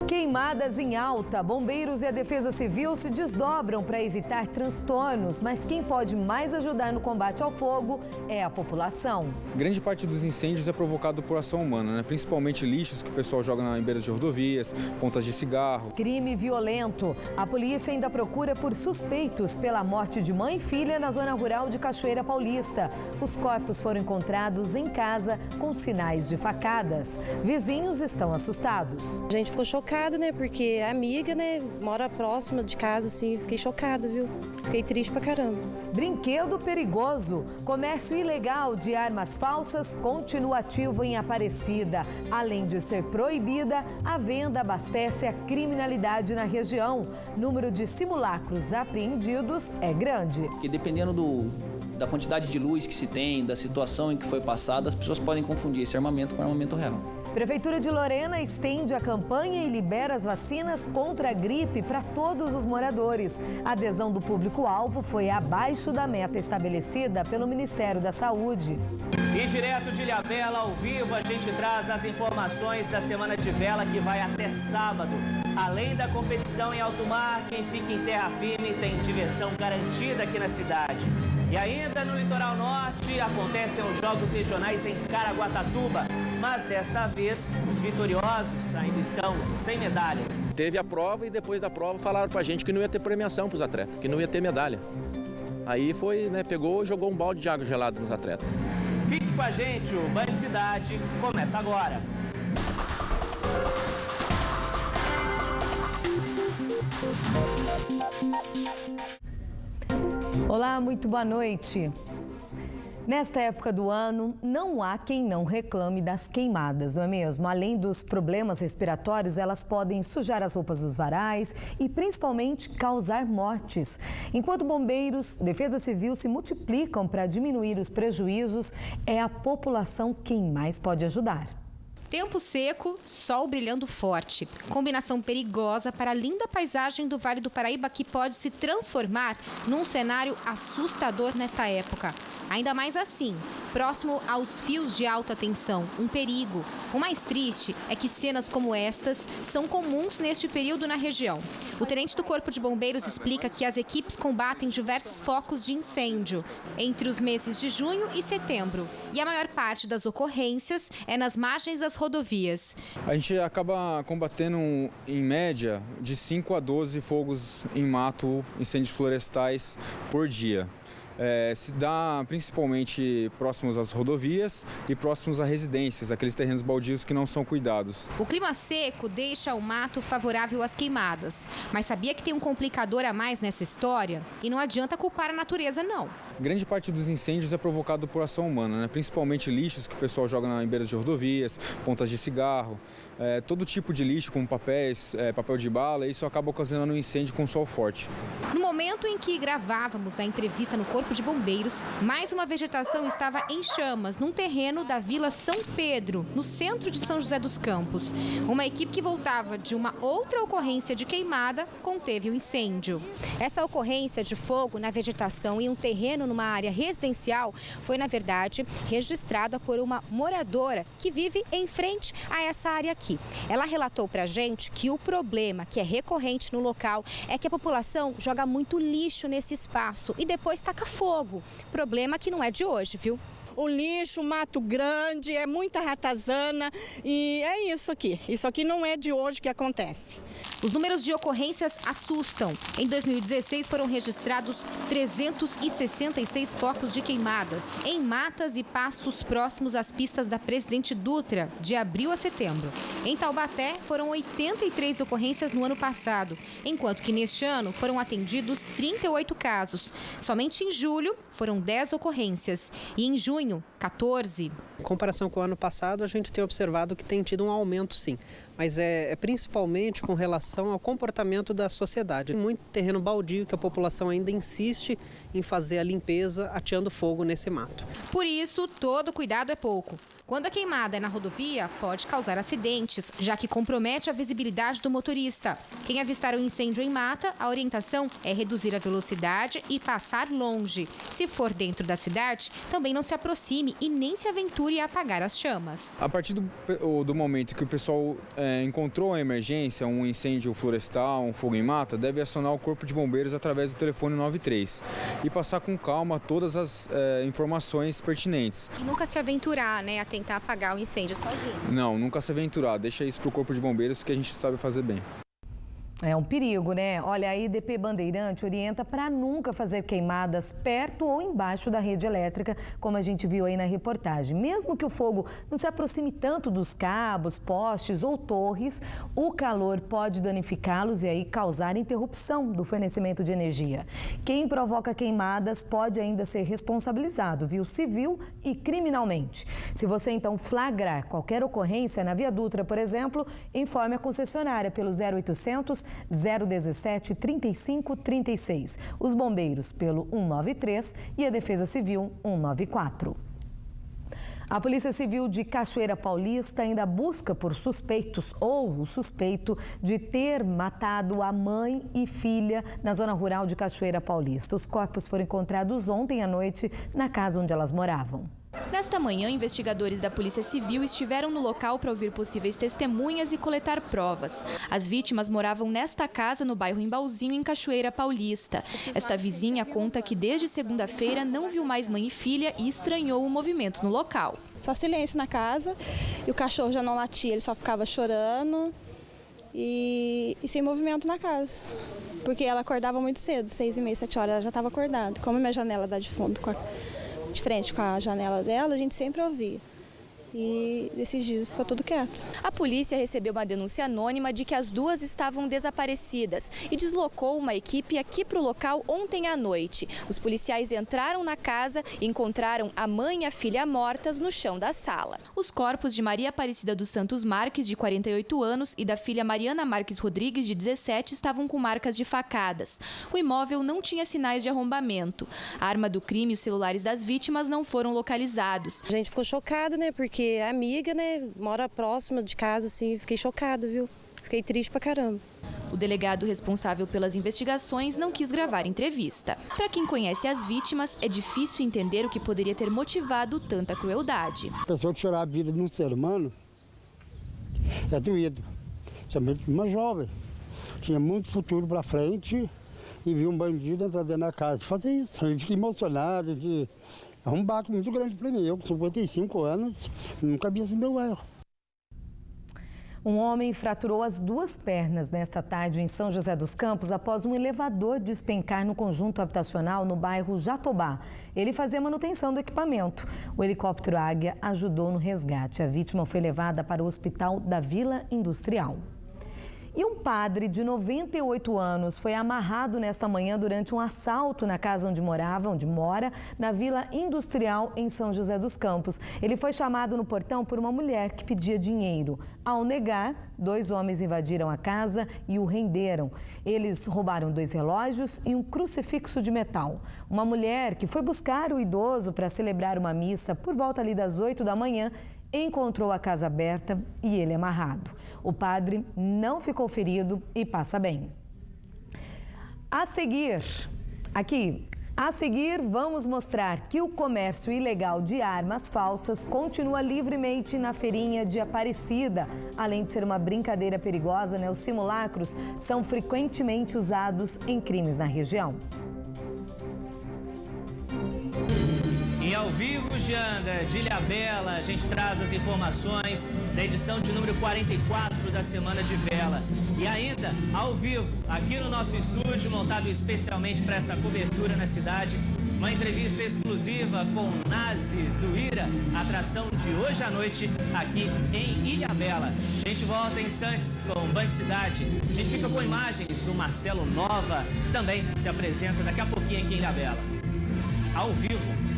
Queimadas em alta. Bombeiros e a Defesa Civil se desdobram para evitar transtornos, mas quem pode mais ajudar no combate ao fogo é a população. Grande parte dos incêndios é provocado por ação humana, principalmente lixos que o pessoal joga em beiras de rodovias, pontas de cigarro. Crime violento. A polícia ainda procura por suspeitos pela morte de mãe e filha na zona rural de Cachoeira Paulista. Os corpos foram encontrados em casa com sinais de facadas. Vizinhos estão assustados. A gente ficou chocada, porque a amiga, mora próxima de casa, assim, fiquei chocada, viu? Fiquei triste pra caramba. Brinquedo perigoso. Comércio ilegal de armas falsas continua ativo em Aparecida. Além de ser proibida, a venda abastece a criminalidade na região. Número de simulacros apreendidos é grande. Porque dependendo da quantidade de luz que se tem, da situação em que foi passada, as pessoas podem confundir esse armamento com armamento real. Prefeitura de Lorena estende a campanha e libera as vacinas contra a gripe para todos os moradores. A adesão do público-alvo foi abaixo da meta estabelecida pelo Ministério da Saúde. E direto de Ilhabela, ao vivo, a gente traz as informações da Semana de Vela, que vai até sábado. Além da competição em alto mar, quem fica em terra firme tem diversão garantida aqui na cidade. E ainda no litoral norte, acontecem os jogos regionais em Caraguatatuba. Mas desta vez, os vitoriosos ainda estão sem medalhas. Teve a prova e depois da prova falaram pra gente que não ia ter premiação pros atletas, que não ia ter medalha. Aí foi, pegou e jogou um balde de água gelada nos atletas. Fique com a gente, o Band Cidade começa agora. Olá, muito boa noite. Nesta época do ano, não há quem não reclame das queimadas, não é mesmo? Além dos problemas respiratórios, elas podem sujar as roupas dos varais e principalmente causar mortes. Enquanto bombeiros, defesa civil se multiplicam para diminuir os prejuízos, é a população quem mais pode ajudar. Tempo seco, sol brilhando forte. Combinação perigosa para a linda paisagem do Vale do Paraíba, que pode se transformar num cenário assustador nesta época. Ainda mais assim, próximo aos fios de alta tensão, um perigo. O mais triste é que cenas como estas são comuns neste período na região. O tenente do Corpo de Bombeiros explica que as equipes combatem diversos focos de incêndio entre os meses de junho e setembro. E a maior parte das ocorrências é nas margens das rodovias. A gente acaba combatendo, em média, de 5 a 12 fogos em mato, incêndios florestais por dia. Se dá principalmente próximos às rodovias e próximos a residências, aqueles terrenos baldios que não são cuidados. O clima seco deixa o mato favorável às queimadas. Mas sabia que tem um complicador a mais nessa história? E não adianta culpar a natureza, não. Grande parte dos incêndios é provocado por ação humana, principalmente lixos que o pessoal joga em beiras de rodovias, pontas de cigarro, todo tipo de lixo, como papéis, papel de bala, isso acaba ocasionando um incêndio com sol forte. No momento em que gravávamos a entrevista no Corpo de Bombeiros, mais uma vegetação estava em chamas num terreno da Vila São Pedro, no centro de São José dos Campos. Uma equipe que voltava de uma outra ocorrência de queimada conteve o incêndio. Essa ocorrência de fogo na vegetação em um terreno numa área residencial foi, na verdade, registrada por uma moradora que vive em frente a essa área aqui. Ela relatou pra gente que o problema que é recorrente no local é que a população joga muito lixo nesse espaço e depois taca fogo. Problema que não é de hoje, viu? O lixo, mato grande, é muita ratazana e é isso aqui. Isso aqui não é de hoje que acontece. Os números de ocorrências assustam. Em 2016 foram registrados 366 focos de queimadas em matas e pastos próximos às pistas da Presidente Dutra, de abril a setembro. Em Taubaté foram 83 ocorrências no ano passado, enquanto que neste ano foram atendidos 38 casos. Somente em julho foram 10 ocorrências e em junho 14. Em comparação com o ano passado, a gente tem observado que tem tido um aumento, sim. Mas é principalmente com relação ao comportamento da sociedade. Muito terreno baldio que a população ainda insiste em fazer a limpeza, ateando fogo nesse mato. Por isso, todo cuidado é pouco. Quando a queimada é na rodovia, pode causar acidentes, já que compromete a visibilidade do motorista. Quem avistar o incêndio em mata, a orientação é reduzir a velocidade e passar longe. Se for dentro da cidade, também não se aproxime e nem se aventure a apagar as chamas. A partir do momento que o pessoal encontrou a emergência, um incêndio florestal, um fogo em mata, deve acionar o Corpo de Bombeiros através do telefone 93 e passar com calma todas as informações pertinentes. E nunca se aventurar, né, a tentar apagar o incêndio sozinho. Não, nunca se aventurar. Deixa isso para o Corpo de Bombeiros que a gente sabe fazer bem. É um perigo, né? Olha, a IDP Bandeirante orienta para nunca fazer queimadas perto ou embaixo da rede elétrica, como a gente viu aí na reportagem. Mesmo que o fogo não se aproxime tanto dos cabos, postes ou torres, o calor pode danificá-los e aí causar interrupção do fornecimento de energia. Quem provoca queimadas pode ainda ser responsabilizado, viu? Civil e criminalmente. Se você então flagrar qualquer ocorrência na Via Dutra, por exemplo, informe a concessionária pelo 0800 017 35 36, os bombeiros pelo 193 e a Defesa Civil 194. A Polícia Civil de Cachoeira Paulista ainda busca por suspeitos ou o suspeito de ter matado a mãe e filha na zona rural de Cachoeira Paulista. Os corpos foram encontrados ontem à noite na casa onde elas moravam. Nesta manhã, investigadores da Polícia Civil estiveram no local para ouvir possíveis testemunhas e coletar provas. As vítimas moravam nesta casa no bairro Embalzinho, em Cachoeira Paulista. Esta vizinha conta que desde segunda-feira não viu mais mãe e filha e estranhou o movimento no local. Só silêncio na casa e o cachorro já não latia, ele só ficava chorando e sem movimento na casa. Porque ela acordava muito cedo, 6h30, 7 horas, ela já estava acordada. Como a minha janela dá de fundo de frente com a janela dela, a gente sempre ouvia. E desses dias ficou tudo quieto. A polícia recebeu uma denúncia anônima de que as duas estavam desaparecidas e deslocou uma equipe aqui para o local ontem à noite. Os policiais entraram na casa e encontraram a mãe e a filha mortas no chão da sala. Os corpos de Maria Aparecida dos Santos Marques, de 48 anos, e da filha Mariana Marques Rodrigues, de 17, estavam com marcas de facadas. O imóvel não tinha sinais de arrombamento. A arma do crime e os celulares das vítimas não foram localizados. A gente ficou chocada, né? Porque a amiga, né, mora próxima de casa, assim, fiquei chocada, viu? Fiquei triste pra caramba. O delegado responsável pelas investigações não quis gravar entrevista. Para quem conhece as vítimas, é difícil entender o que poderia ter motivado tanta crueldade. A pessoa que chorar a vida de um ser humano é doído. Principalmente uma jovem. Tinha muito futuro pra frente e viu um bandido entrar dentro da casa. Fazer isso. Eu fiquei emocionado de... É um baque muito grande para mim. Eu, com 55 anos, nunca vi esse meu erro. Um homem fraturou as duas pernas nesta tarde em São José dos Campos após um elevador despencar no conjunto habitacional no bairro Jatobá. Ele fazia manutenção do equipamento. O helicóptero Águia ajudou no resgate. A vítima foi levada para o hospital da Vila Industrial. E um padre de 98 anos foi amarrado nesta manhã durante um assalto na casa onde mora, na Vila Industrial, em São José dos Campos. Ele foi chamado no portão por uma mulher que pedia dinheiro. Ao negar, 2 homens invadiram a casa e o renderam. Eles roubaram 2 relógios e um crucifixo de metal. Uma mulher que foi buscar o idoso para celebrar uma missa por volta ali das 8 da manhã, encontrou a casa aberta e ele amarrado. O padre não ficou ferido e passa bem. A seguir, vamos mostrar que o comércio ilegal de armas falsas continua livremente na feirinha de Aparecida. Além de ser uma brincadeira perigosa, os simulacros são frequentemente usados em crimes na região. Em ao vivo, Janda, de Ilhabela, a gente traz as informações da edição de número 44 da Semana de Vela. E ainda, ao vivo, aqui no nosso estúdio, montado especialmente para essa cobertura na cidade, uma entrevista exclusiva com Nazi do Ira, atração de hoje à noite aqui em Ilhabela. A gente volta em instantes com Band Cidade. A gente fica com imagens do Marcelo Nova, que também se apresenta daqui a pouquinho aqui em Ilhabela. Ao vivo.